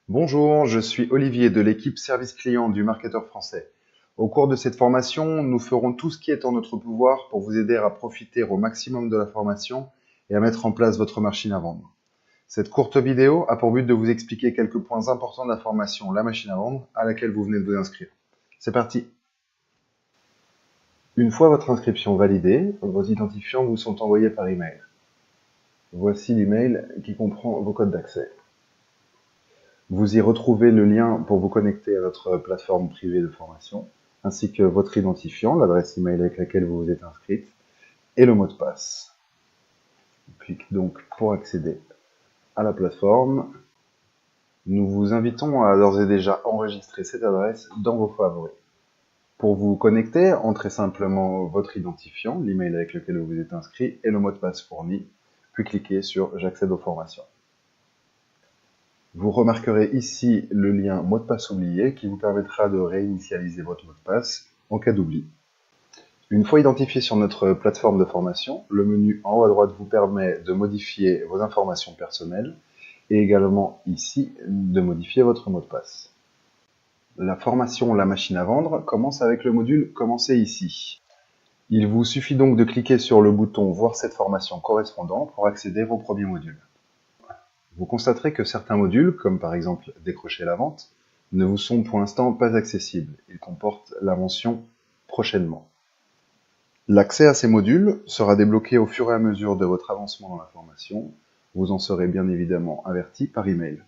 Bonjour, je suis Olivier de l'équipe service client du Marketeur Français. Au cours de cette formation, nous ferons tout ce qui est en notre pouvoir pour vous aider à profiter au maximum de la formation et à mettre en place votre machine à vendre. Cette courte vidéo a pour but de vous expliquer quelques points importants de la formation La machine à vendre à laquelle vous venez de vous inscrire. C'est parti! Une fois votre inscription validée, vos identifiants vous sont envoyés par email. Voici l'email qui comprend vos codes d'accès. Vous y retrouvez le lien pour vous connecter à notre plateforme privée de formation, ainsi que votre identifiant, l'adresse email avec laquelle vous vous êtes inscrite, et le mot de passe. On clique donc pour accéder à la plateforme. Nous vous invitons à d'ores et déjà enregistrer cette adresse dans vos favoris. Pour vous connecter, entrez simplement votre identifiant, l'email avec lequel vous vous êtes inscrit, et le mot de passe fourni, puis cliquez sur « J'accède aux formations ». Vous remarquerez ici le lien mot de passe oublié qui vous permettra de réinitialiser votre mot de passe en cas d'oubli. Une fois identifié sur notre plateforme de formation, le menu en haut à droite vous permet de modifier vos informations personnelles et également ici de modifier votre mot de passe. La formation La machine à vendre commence avec le module Commencer ici. Il vous suffit donc de cliquer sur le bouton Voir cette formation correspondant pour accéder à vos premiers modules. Vous constaterez que certains modules, comme par exemple Décrocher la vente, ne vous sont pour l'instant pas accessibles. Ils comportent la mention Prochainement. L'accès à ces modules sera débloqué au fur et à mesure de votre avancement dans la formation. Vous en serez bien évidemment averti par email.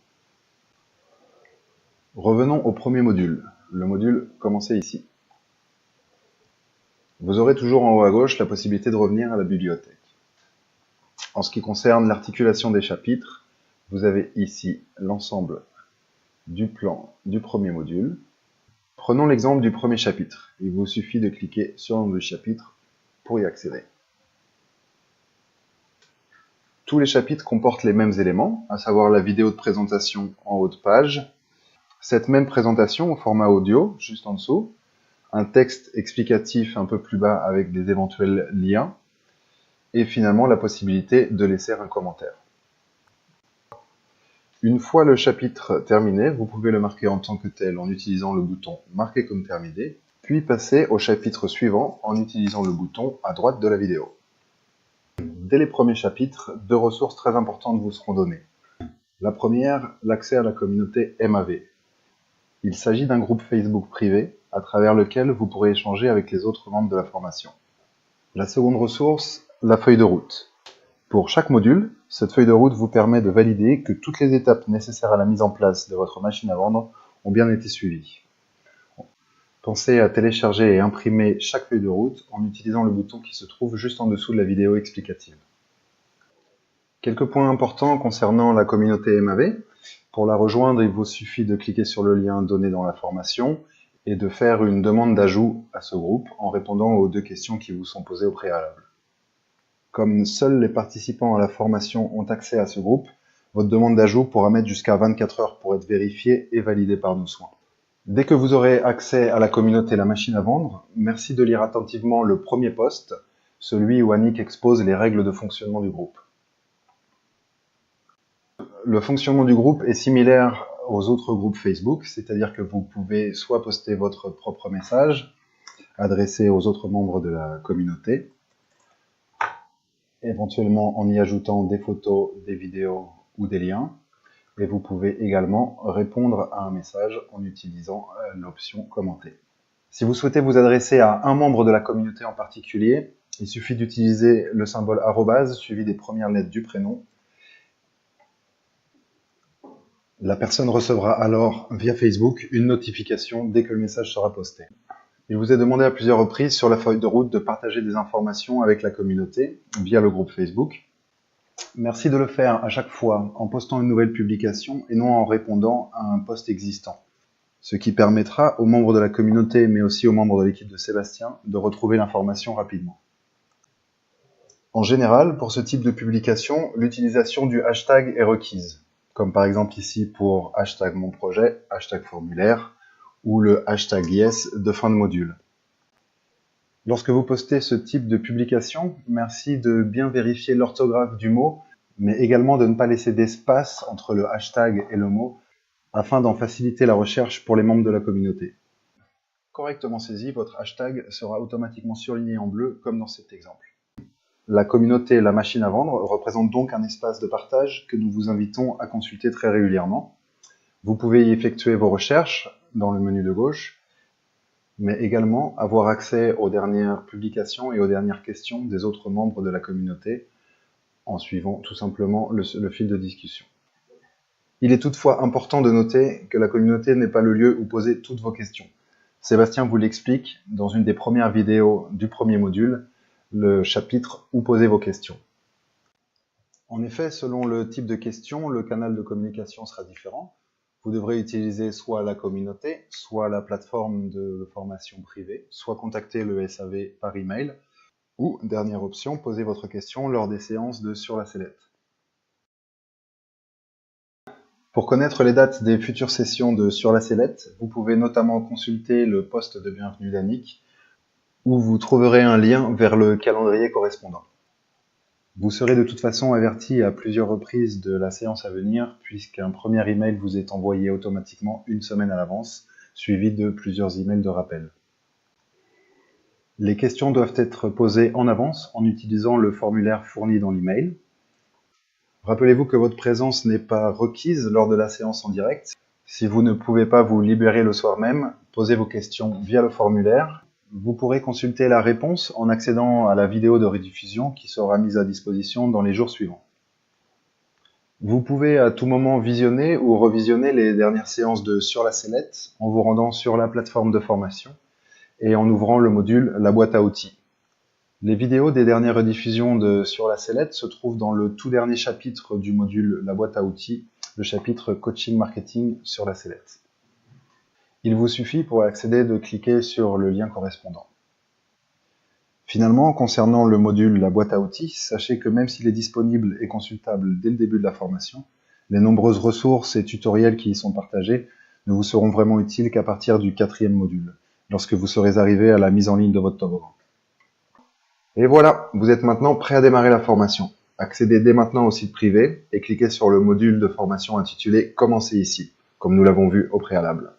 Revenons au premier module, le module Commencer ici. Vous aurez toujours en haut à gauche la possibilité de revenir à la bibliothèque. En ce qui concerne l'articulation des chapitres, vous avez ici l'ensemble du plan du premier module. Prenons l'exemple du premier chapitre. Il vous suffit de cliquer sur le nom du chapitre pour y accéder. Tous les chapitres comportent les mêmes éléments, à savoir la vidéo de présentation en haut de page, cette même présentation au format audio, juste en dessous, un texte explicatif un peu plus bas avec des éventuels liens, et finalement la possibilité de laisser un commentaire. Une fois le chapitre terminé, vous pouvez le marquer en tant que tel en utilisant le bouton « Marquer comme terminé », puis passer au chapitre suivant en utilisant le bouton à droite de la vidéo. Dès les premiers chapitres, deux ressources très importantes vous seront données. La première, l'accès à la communauté MAV. Il s'agit d'un groupe Facebook privé à travers lequel vous pourrez échanger avec les autres membres de la formation. La seconde ressource, la feuille de route. Pour chaque module, cette feuille de route vous permet de valider que toutes les étapes nécessaires à la mise en place de votre machine à vendre ont bien été suivies. Pensez à télécharger et imprimer chaque feuille de route en utilisant le bouton qui se trouve juste en dessous de la vidéo explicative. Quelques points importants concernant la communauté MAV. Pour la rejoindre, il vous suffit de cliquer sur le lien donné dans la formation et de faire une demande d'ajout à ce groupe en répondant aux deux questions qui vous sont posées au préalable. Comme seuls les participants à la formation ont accès à ce groupe, votre demande d'ajout pourra mettre jusqu'à 24 heures pour être vérifiée et validée par nos soins. Dès que vous aurez accès à la communauté La machine à vendre, merci de lire attentivement le premier post, celui où Annick expose les règles de fonctionnement du groupe. Le fonctionnement du groupe est similaire aux autres groupes Facebook, c'est-à-dire que vous pouvez soit poster votre propre message, adressé aux autres membres de la communauté, éventuellement en y ajoutant des photos, des vidéos ou des liens. Et vous pouvez également répondre à un message en utilisant l'option commenter. Si vous souhaitez vous adresser à un membre de la communauté en particulier, il suffit d'utiliser le symbole arrobase suivi des premières lettres du prénom. La personne recevra alors via Facebook une notification dès que le message sera posté. Il vous est demandé à plusieurs reprises sur la feuille de route de partager des informations avec la communauté via le groupe Facebook. Merci de le faire à chaque fois en postant une nouvelle publication et non en répondant à un post existant. Ce qui permettra aux membres de la communauté, mais aussi aux membres de l'équipe de Sébastien, de retrouver l'information rapidement. En général, pour ce type de publication, l'utilisation du hashtag est requise, comme par exemple ici pour hashtag mon projet, hashtag formulaire, ou le hashtag yes de fin de module. Lorsque vous postez ce type de publication, merci de bien vérifier l'orthographe du mot, mais également de ne pas laisser d'espace entre le hashtag et le mot, afin d'en faciliter la recherche pour les membres de la communauté. Correctement saisi, votre hashtag sera automatiquement surligné en bleu, comme dans cet exemple. La communauté La Machine à Vendre représente donc un espace de partage que nous vous invitons à consulter très régulièrement. Vous pouvez y effectuer vos recherches dans le menu de gauche, mais également avoir accès aux dernières publications et aux dernières questions des autres membres de la communauté en suivant tout simplement le fil de discussion. Il est toutefois important de noter que la communauté n'est pas le lieu où poser toutes vos questions. Sébastien vous l'explique dans une des premières vidéos du premier module, le chapitre « Où poser vos questions ». En effet, selon le type de question, le canal de communication sera différent. Vous devrez utiliser soit la communauté, soit la plateforme de formation privée, soit contacter le SAV par email, ou, dernière option, poser votre question lors des séances de Sur la Sellette. Pour connaître les dates des futures sessions de Sur la Sellette, vous pouvez notamment consulter le post de bienvenue d'Annick, où vous trouverez un lien vers le calendrier correspondant. Vous serez de toute façon averti à plusieurs reprises de la séance à venir, puisqu'un premier email vous est envoyé automatiquement une semaine à l'avance, suivi de plusieurs emails de rappel. Les questions doivent être posées en avance en utilisant le formulaire fourni dans l'email. Rappelez-vous que votre présence n'est pas requise lors de la séance en direct. Si vous ne pouvez pas vous libérer le soir même, posez vos questions via le formulaire. Vous pourrez consulter la réponse en accédant à la vidéo de rediffusion qui sera mise à disposition dans les jours suivants. Vous pouvez à tout moment visionner ou revisionner les dernières séances de Sur la Sellette en vous rendant sur la plateforme de formation et en ouvrant le module La boîte à outils. Les vidéos des dernières rediffusions de Sur la Sellette se trouvent dans le tout dernier chapitre du module La boîte à outils, le chapitre Coaching Marketing sur la Sellette. Il vous suffit pour accéder de cliquer sur le lien correspondant. Finalement, concernant le module La boîte à outils, sachez que même s'il est disponible et consultable dès le début de la formation, les nombreuses ressources et tutoriels qui y sont partagés ne vous seront vraiment utiles qu'à partir du 4e module, lorsque vous serez arrivé à la mise en ligne de votre toboggan. Et voilà, vous êtes maintenant prêt à démarrer la formation. Accédez dès maintenant au site privé et cliquez sur le module de formation intitulé « Commencez ici », comme nous l'avons vu au préalable.